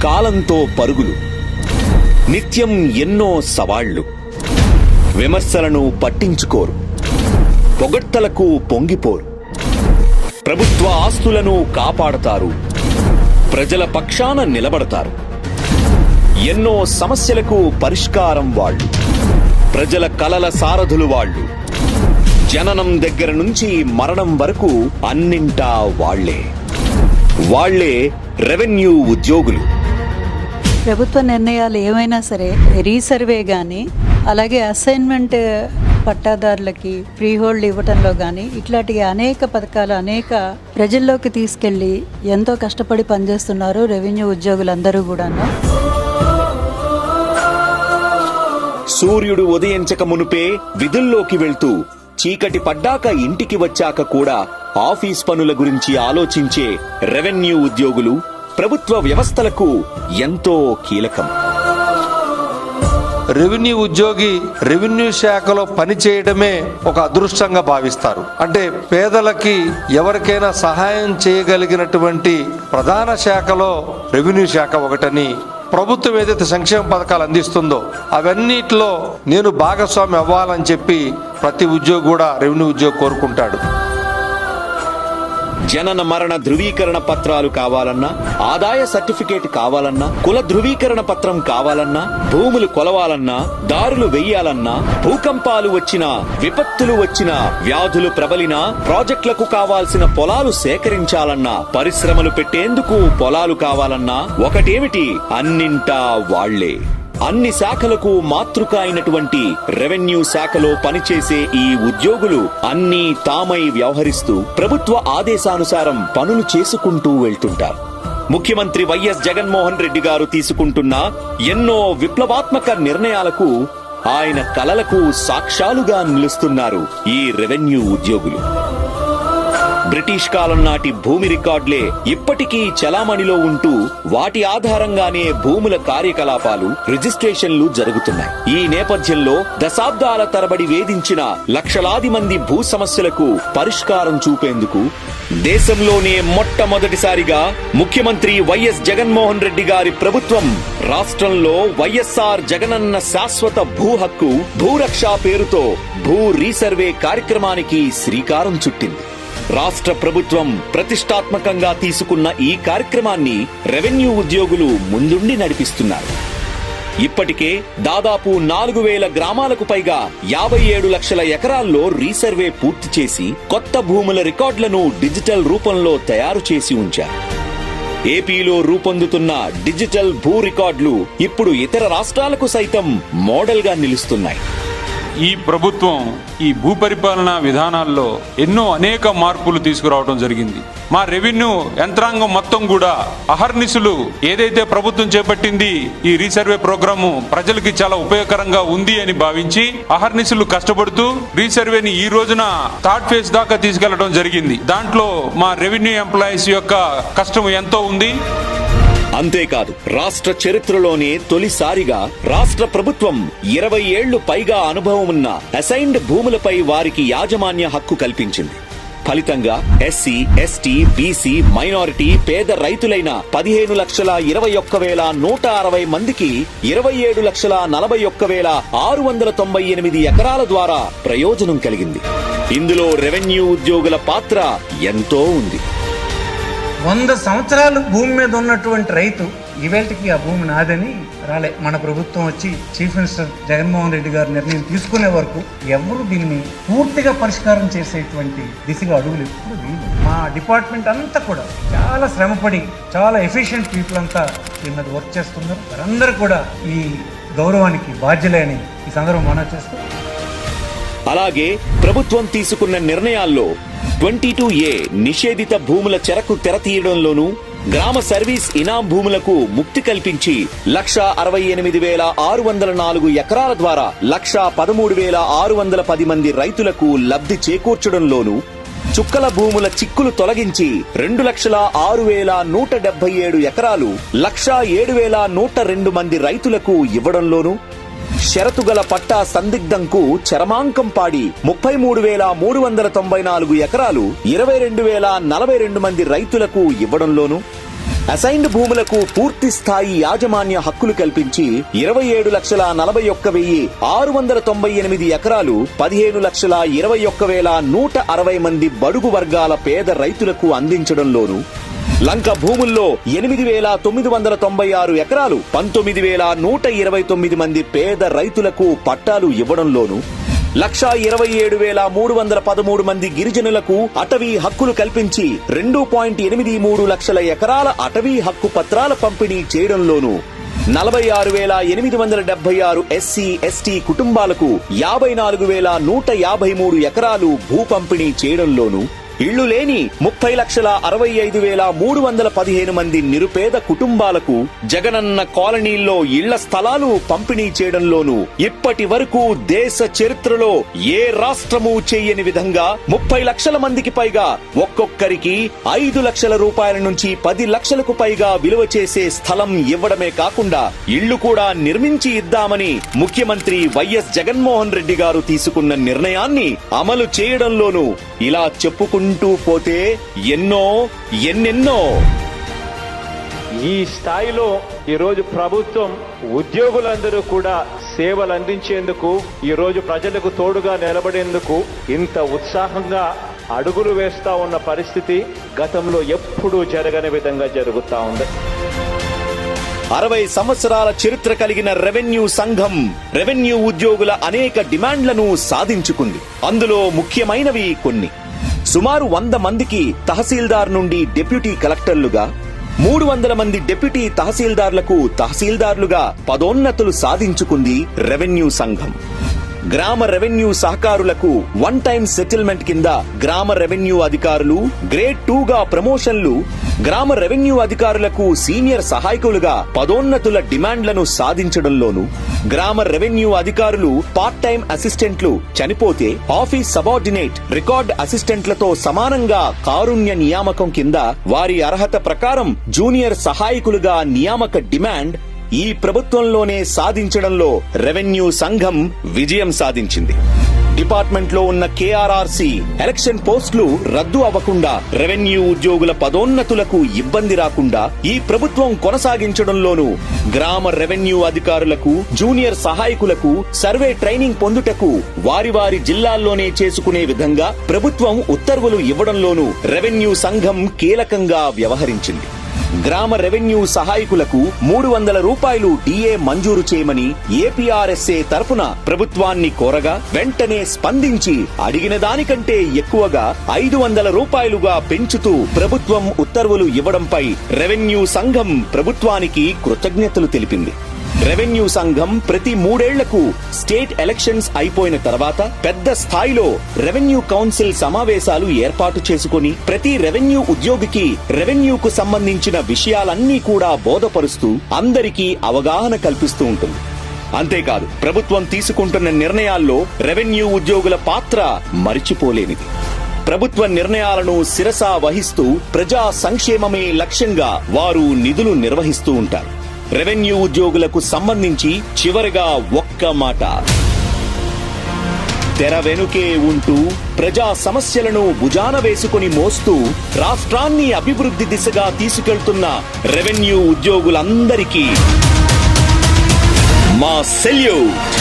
కాలంతో పరుగులు, నిత్యం ఎన్నో సవాళ్లు. విమర్శలను పట్టించుకోరు, పొగడ్తలకు పొంగిపోరు. ప్రభుత్వ ఆస్తులను కాపాడతారు, ప్రజల పక్షాన నిలబడతారు. ఎన్నో సమస్యలకు పరిష్కారం వాళ్ళు, ప్రజల కలల సారథులు వాళ్ళు. జననం దగ్గర నుంచి మరణం వరకు అన్నింటా వాళ్లే రెవెన్యూ ఉద్యోగులు. ప్రభుత్వ నిర్ణయాలు ఏమైనా సరే రీసర్వే కానీ, అలాగే అసైన్మెంట్ పట్టాదారులకి ఫ్రీ హోల్డ్ ఇవ్వటంలో కానీ, ఇట్లాంటి అనేక పథకాలు అనేక ప్రజల్లోకి తీసుకెళ్లి ఎంతో కష్టపడి పనిచేస్తున్నారు రెవెన్యూ ఉద్యోగులందరూ కూడాను. సూర్యుడు ఉదయించక మునుపే విధుల్లోకి వెళ్తూ, చీకటి పడ్డాక ఇంటికి వచ్చాక కూడా ఆఫీస్ పనుల గురించి ఆలోచించే రెవెన్యూ ఉద్యోగులు ప్రభుత్వ వ్యవస్థలకు ఎంతో కీలకం. రెవెన్యూ ఉద్యోగి రెవెన్యూ శాఖలో పనిచేయడమే ఒక అదృష్టంగా భావిస్తారు. అంటే పేదలకి ఎవరికైనా సహాయం చేయగలిగినటువంటి ప్రధాన శాఖలో రెవెన్యూ శాఖ ఒకటని, ప్రభుత్వం ఏదైతే సంక్షేమ పథకాలు అందిస్తుందో అవన్నిటిలో నేను భాగస్వామి అవ్వాలని చెప్పి ప్రతి ఉద్యోగి కూడా రెవెన్యూ ఉద్యోగి కోరుకుంటాడు. జనన మరణ ధృవీకరణ పత్రాలు కావాలన్నా, ఆదాయ సర్టిఫికేట్ కావాలన్నా, కుల ధృవీకరణ పత్రం కావాలన్నా, భూములు కొలవాలన్నా, దారులు వెయ్యాలన్నా, భూకంపాలు వచ్చినా, విపత్తులు వచ్చినా, వ్యాధులు ప్రబలినా, ప్రాజెక్టులకు కావాల్సిన పొలాలు సేకరించాలన్నా, పరిశ్రమలు పెట్టేందుకు పొలాలు కావాలన్నా, ఒకటేమిటి అన్నింటా వాళ్లే. అన్ని శాఖలకు మాతృక అయినటువంటి రెవెన్యూ శాఖలో పనిచేసే ఈ ఉద్యోగులు అన్నీ తామై వ్యవహరిస్తూ ప్రభుత్వ ఆదేశానుసారం పనులు చేసుకుంటూ వెళ్తుంటారు. ముఖ్యమంత్రి వైఎస్ జగన్మోహన్ రెడ్డి గారు తీసుకుంటున్న ఎన్నో విప్లవాత్మక నిర్ణయాలకు, ఆయన కలలకు సాక్ష్యాలుగా నిలుస్తున్నారు ఈ రెవెన్యూ ఉద్యోగులు. బ్రిటిష్ కాలం నాటి భూమి రికార్డులే ఇప్పటికీ చలామణిలో ఉంటూ, వాటి ఆధారంగానే భూముల కార్యకలాపాలు, రిజిస్ట్రేషన్లు జరుగుతున్నాయి. ఈ నేపథ్యంలో దశాబ్దాల తరబడి వేధించిన లక్షలాది మంది భూ సమస్యలకు పరిష్కారం చూపేందుకు దేశంలోనే మొట్టమొదటిసారిగా ముఖ్యమంత్రి వైఎస్ జగన్మోహన్ రెడ్డి గారి ప్రభుత్వం రాష్ట్రంలో వైఎస్ఆర్ జగనన్న శాశ్వత భూ హక్కు, భూరక్ష పేరుతో భూ రీసర్వే కార్యక్రమానికి శ్రీకారం చుట్టింది. రాష్ట్ర ప్రభుత్వం ప్రతిష్టాత్మకంగా తీసుకున్న ఈ కార్యక్రమాన్ని రెవెన్యూ ఉద్యోగులు ముందుండి నడిపిస్తున్నారు. ఇప్పటికే దాదాపు 4000 గ్రామాలకు పైగా 57 లక్షల ఎకరాల్లో రీసర్వే పూర్తి చేసి కొత్త భూముల రికార్డులను డిజిటల్ రూపంలో తయారు చేసి ఉంచారు. ఏపీలో రూపొందుతున్న డిజిటల్ భూ రికార్డులు ఇప్పుడు ఇతర రాష్ట్రాలకు సైతం మోడల్ గా నిలుస్తున్నాయి. ఈ ప్రభుత్వం ఈ భూ పరిపాలనా విధానాల్లో అనేక మార్పులు తీసుకురావడం జరిగింది. మా రెవెన్యూ యంత్రాంగం మొత్తం కూడా అహర్నిశలు ఏదైతే ప్రభుత్వం చేపట్టింది ఈ రీసర్వే ప్రోగ్రాము ప్రజలకి చాలా ఉపయోగకరంగా ఉంది అని భావించి అహర్నిశలు కష్టపడుతూ రీసర్వేని ఈ రోజున థర్డ్ ఫేజ్ దాకా తీసుకెళ్లడం జరిగింది. దాంట్లో మా రెవెన్యూ ఎంప్లాయీస్ యొక్క కష్టం ఎంతో ఉంది. అంతేకాదు, రాష్ట్ర చరిత్రలోనే తొలిసారిగా రాష్ట్ర ప్రభుత్వం 20 ఏళ్లు పైగా అనుభవం ఉన్న అసైన్డ్ భూములపై వారికి యాజమాన్య హక్కు కల్పించింది. ఫలితంగా ఎస్సీ, ఎస్టీ, బీసీ, మైనారిటీ, పేద రైతులైన 15,21,160 మందికి 27,41,698 ఎకరాల ద్వారా ప్రయోజనం కలిగింది. ఇందులో రెవెన్యూ ఉద్యోగుల పాత్ర ఎంతో ఉంది. 100 సంవత్సరాలు భూమి మీద ఉన్నటువంటి రైతు ఈవేళకి ఆ భూమి నాదని రాలే. మన ప్రభుత్వం వచ్చి చీఫ్ మినిస్టర్ జగన్మోహన్ రెడ్డి గారు నిర్ణయం తీసుకునే వరకు ఎవరు దీన్ని పూర్తిగా పరిష్కారం చేసేటువంటి దిశగా అడుగులు ఎప్పుడు వీలు. మా డిపార్ట్మెంట్ అంతా కూడా చాలా శ్రమపడి, చాలా ఎఫిషియెంట్ పీపుల్ అంతా దీని మీద వర్క్ చేస్తున్నారు. వారందరూ కూడా ఈ గౌరవానికి బాధ్యులే అని ఈ సందర్భం మనవి చేస్తూ, అలాగే ప్రభుత్వం తీసుకున్న నిర్ణయాల్లో 22A నిషేధిత భూముల చెరకు తెరతీయడంలోనూ, గ్రామ సర్వీస్ ఇనాం భూములకు ముక్తి కల్పించి 168,604 ఎకరాల ద్వారా 113,610 మంది రైతులకు లబ్ధి చేకూర్చడంలోనూ, చుక్కల భూముల చిక్కులు తొలగించి 2,06,177 ఎకరాలు 107,102 మంది రైతులకు ఇవ్వడంలోనూ, షరతుగల పట్టా సందిగ్ధంకు చరమాంకం పాడి 33,394 ఎకరాలు 22,042 మంది రైతులకు ఇవ్వడంలోనూ, అసైన్డ్ భూములకు పూర్తి స్థాయి యాజమాన్య హక్కులు కల్పించి 27,40,698 ఎకరాలు 15,21,160 మంది బడుగు వర్గాల పేద రైతులకు అందించడంలోను, లంక భూముల్లో 8,996 ఎకరాలు 19,129 మంది పేద రైతులకు పట్టాలు ఇవ్వడంలోను, 1,27,313 మంది గిరిజనులకు అటవీ హక్కులు కల్పించి 2.83 లక్షల ఎకరాల అటవీ హక్కు పత్రాల పంపిణీ చేయడంలోను, 46,876 ఎస్సీ ఎస్టీ కుటుంబాలకు 54,153 ఎకరాలు భూ పంపిణీ చేయడంలోను, ఇళ్లు లేని 30,65,315 మంది నిరుపేద కుటుంబాలకు జగనన్న కాలనీల్లో ఇళ్ల స్థలాలు పంపిణీ చేయడంలోనూ ఇప్పటి వరకు దేశ చరిత్రలో ఏ రాష్ట్రము చేయని విధంగా 30 లక్షల మందికి పైగా ఒక్కొక్కరికి 5 లక్షల రూపాయల నుంచి 10 లక్షలకు పైగా విలువ చేసే స్థలం ఇవ్వడమే కాకుండా ఇళ్లు కూడా నిర్మించి ఇద్దామని ముఖ్యమంత్రి వైఎస్ జగన్మోహన్ రెడ్డి గారు తీసుకున్న నిర్ణయాన్ని అమలు చేయడంలోనూ ఇలా చెప్పుకుంటూ పోతే ఎన్నెన్నో. ఈ స్థాయిలో ఈరోజు ప్రభుత్వం ఉద్యోగులందరూ కూడా సేవలు అందించేందుకు, ఈరోజు ప్రజలకు తోడుగా నిలబడేందుకు ఇంత ఉత్సాహంగా అడుగులు వేస్తా ఉన్న పరిస్థితి గతంలో ఎప్పుడూ జరగని విధంగా జరుగుతా ఉంది. 60 సంవత్సరాల చరిత్ర కలిగిన రెవెన్యూ సంఘం రెవెన్యూ ఉద్యోగుల అనేక డిమాండ్లను సాధించుకుంది. అందులో ముఖ్యమైనవి కొన్ని. సుమారు 100 మందికి తహసీల్దార్ నుండి డిప్యూటీ కలెక్టర్లుగా, 300 మంది డిప్యూటీ తహసీల్దార్లకు తహసీల్దార్లుగా పదోన్నతులు సాధించుకుంది రెవెన్యూ సంఘం. గ్రామ రెవెన్యూ సహకారులకు 1 టైం సెటిల్మెంట్ కింద గ్రామ రెవెన్యూ అధికారులు గ్రేడ్ 2 గా ప్రమోషన్లు, గ్రామ రెవెన్యూ అధికారులకు సీనియర్ సహాయకులుగా పదోన్నతుల డిమాండ్లను సాధించడంలోను, గ్రామ రెవెన్యూ అధికారులు పార్ట్ టైం అసిస్టెంట్లు చనిపోతే ఆఫీస్ సబార్డినేట్ రికార్డ్ అసిస్టెంట్లతో సమానంగా కారుణ్య నియామకం కింద వారి అర్హత ప్రకారం జూనియర్ సహాయకులుగా నియామక డిమాండ్ ఈ ప్రభుత్వంలోనే సాధించడంలో రెవెన్యూ సంఘం విజయం సాధించింది. డిపార్ట్మెంట్ లో ఉన్న కేఆర్ఆర్సీ ఎలక్షన్ పోస్టులు రద్దు అవ్వకుండా, రెవెన్యూ ఉద్యోగుల పదోన్నతులకు ఇబ్బంది రాకుండా ఈ ప్రభుత్వం కొనసాగించడంలోనూ గ్రామ రెవెన్యూ అధికారులకు జూనియర్ సహాయకులకు సర్వే ట్రైనింగ్ పొందుటకు వారి వారి జిల్లాల్లోనే చేసుకునే విధంగా ప్రభుత్వం ఉత్తర్వులు ఇవ్వడంలోనూ రెవెన్యూ సంఘం కీలకంగా వ్యవహరించింది. గ్రామ రెవెన్యూ సహాయకులకు 300 రూపాయలు డిఏ మంజూరు చేయమని ఏపీఆర్ఎస్ఏ తరపున ప్రభుత్వాన్ని కోరగా వెంటనే స్పందించి అడిగిన దానికంటే ఎక్కువగా 500 రూపాయలుగా పెంచుతూ ప్రభుత్వం ఉత్తర్వులు ఇవ్వడంపై రెవెన్యూ సంఘం ప్రభుత్వానికి కృతజ్ఞతలు తెలిపింది. రెవెన్యూ సంఘం ప్రతి 3 ఏళ్లకు స్టేట్ ఎలక్షన్స్ అయిపోయిన తర్వాత పెద్ద స్థాయిలో రెవెన్యూ కౌన్సిల్ సమావేశాలు ఏర్పాటు చేసుకుని ప్రతి రెవెన్యూ ఉద్యోగికి రెవెన్యూకు సంబంధించిన విషయాలన్నీ కూడా బోధపరుస్తూ అందరికీ అవగాహన కల్పిస్తూ ఉంటుంది. అంతేకాదు, ప్రభుత్వం తీసుకుంటున్న నిర్ణయాల్లో రెవెన్యూ ఉద్యోగుల పాత్ర మరిచిపోలేనిది. ప్రభుత్వ నిర్ణయాలను శిరసా వహిస్తూ ప్రజా సంక్షేమమే లక్ష్యంగా వారు నిధులు నిర్వహిస్తూ ఉంటారు. రెవెన్యూ ఉద్యోగులకు సంబంధించి చివరిగా ఒక్క మాట. తెర వెనుకే ఉంటూ ప్రజా సమస్యలను భుజాన వేసుకుని మోస్తూ రాష్ట్రాన్ని అభివృద్ధి దిశగా తీసుకెళ్తున్న రెవెన్యూ ఉద్యోగులందరికీ మా సెల్యూట్.